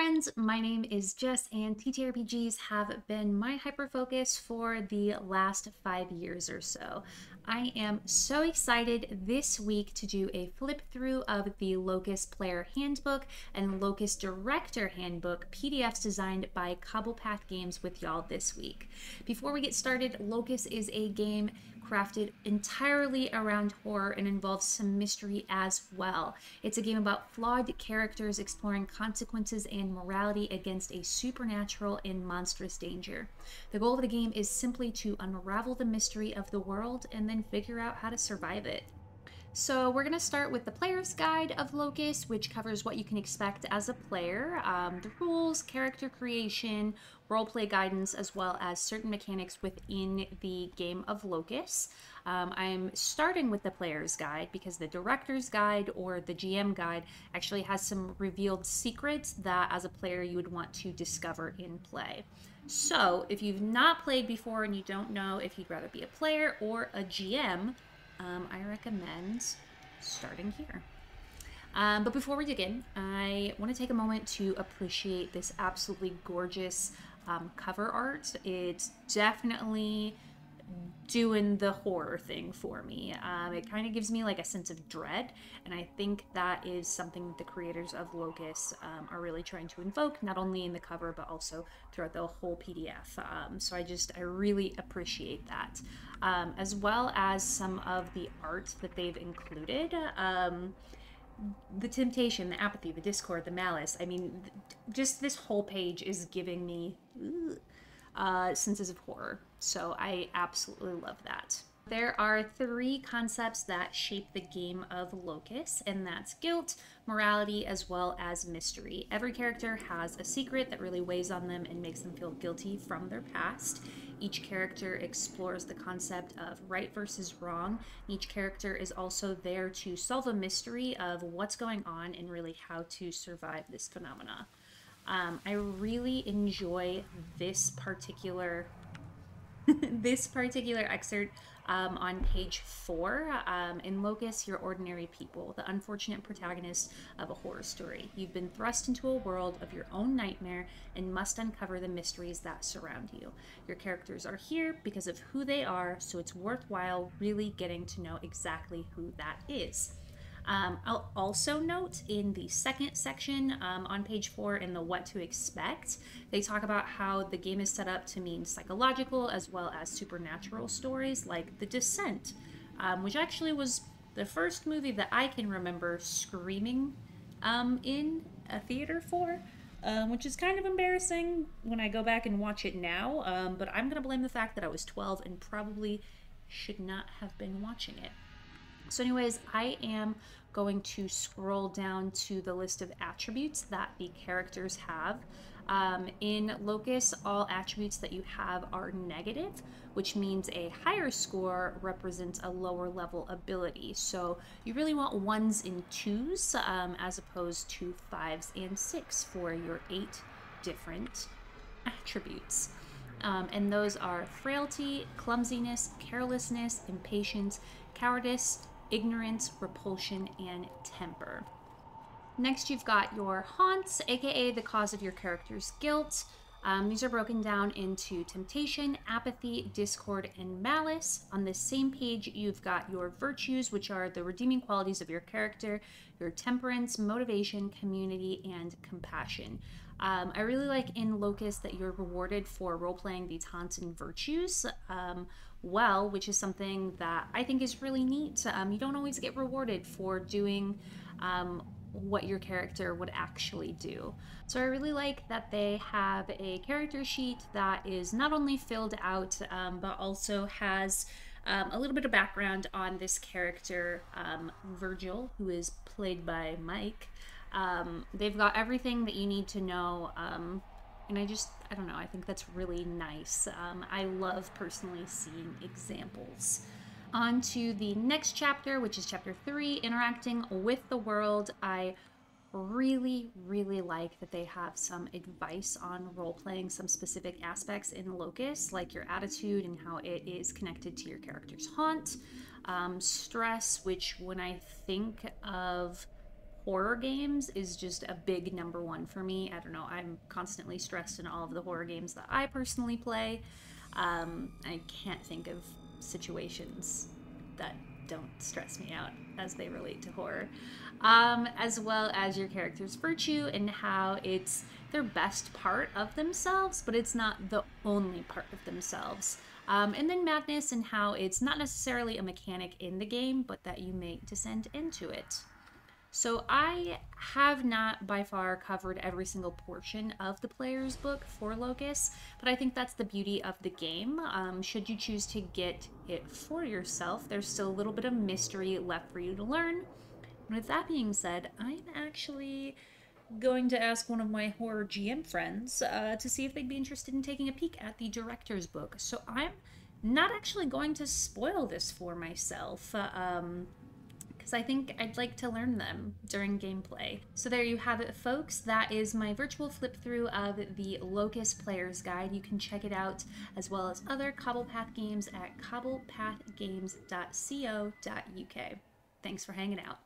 friends, my name is Jess and TTRPGs have been my hyper-focus for the last 5 years or so. I am so excited this week to do a flip through of the Locus Player Handbook and Locus Director Handbook PDFs designed by Cobblepath Games with y'all this week. Before we get started, Locus is a game crafted entirely around horror and involves some mystery as well. It's a game about flawed characters exploring consequences and morality against a supernatural and monstrous danger. The goal of the game is simply to unravel the mystery of the world and then figure out how to survive it. So we're going to start with the player's guide of Locus, which covers what you can expect as a player, the rules, character creation, roleplay guidance, as well as certain mechanics within the game of Locus. I'm starting with the player's guide because the director's guide or the GM guide actually has some revealed secrets that as a player you would want to discover in play. So if you've not played before and you don't know if you'd rather be a player or a GM, I recommend starting here. But before we dig in, I want to take a moment to appreciate this absolutely gorgeous cover art. It's definitely doing the horror thing for me. It kind of gives me like a sense of dread, and I think that is something that the creators of Locus are really trying to invoke, not only in the cover but also throughout the whole PDF. So I really appreciate that, as well as some of the art that they've included. The temptation, the apathy, the discord, the malice. I mean, just this whole page is giving me senses of horror. So I absolutely love that. There are 3 concepts that shape the game of Locus, and that's guilt, morality, as well as mystery. Every character has a secret that really weighs on them and makes them feel guilty from their past. Each character explores the concept of right versus wrong. Each character is also there to solve a mystery of what's going on and really how to survive this phenomena. I really enjoy this particular excerpt on page 4. In Locus, you're ordinary people, the unfortunate protagonists of a horror story. You've been thrust into a world of your own nightmare and must uncover the mysteries that surround you. Your characters are here because of who they are, so it's worthwhile really getting to know exactly who that is. I'll also note in the second section on page 4 in the what to expect, they talk about how the game is set up to mean psychological as well as supernatural stories like The Descent, which actually was the first movie that I can remember screaming in a theater for, which is kind of embarrassing when I go back and watch it now, but I'm going to blame the fact that I was 12 and probably should not have been watching it. So anyways, I am going to scroll down to the list of attributes that the characters have. In Locus, all attributes that you have are negative, which means a higher score represents a lower level ability. So you really want 1s and 2s as opposed to 5s and 6 for your 8 different attributes. And those are frailty, clumsiness, carelessness, impatience, cowardice, ignorance, repulsion, and temper. Next, you've got your haunts, aka the cause of your character's guilt. These are broken down into temptation, apathy, discord, and malice. On this same page, you've got your virtues, which are the redeeming qualities of your character, your temperance, motivation, community, and compassion. I really like in Locus that you're rewarded for role-playing these haunts and virtues well, which is something that I think is really neat. You don't always get rewarded for doing what your character would actually do. So I really like that they have a character sheet that is not only filled out, but also has a little bit of background on this character, Virgil, who is played by Mike. They've got everything that you need to know, and I don't know, I think that's really nice. I love personally seeing examples. On to the next chapter, which is chapter 3, interacting with the world. I really like that they have some advice on role-playing some specific aspects in Locus, like your attitude and how it is connected to your character's haunt, stress, which when I think of horror games is just a big number one for me. I don't know, I'm constantly stressed in all of the horror games that I personally play. I can't think of situations that don't stress me out as they relate to horror. As well as your character's virtue and how it's their best part of themselves, but it's not the only part of themselves. And then madness and how it's not necessarily a mechanic in the game, but that you may descend into it. So I have not by far covered every single portion of the player's book for Locus, but I think that's the beauty of the game. Should you choose to get it for yourself, there's still a little bit of mystery left for you to learn. And with that being said, I'm actually going to ask one of my horror GM friends to see if they'd be interested in taking a peek at the director's book. So I'm not actually going to spoil this for myself. Because I think I'd like to learn them during gameplay. So there you have it, folks. That is my virtual flip through of the Locus Player's Guide. You can check it out as well as other Cobblepath games at cobblepathgames.co.uk. Thanks for hanging out.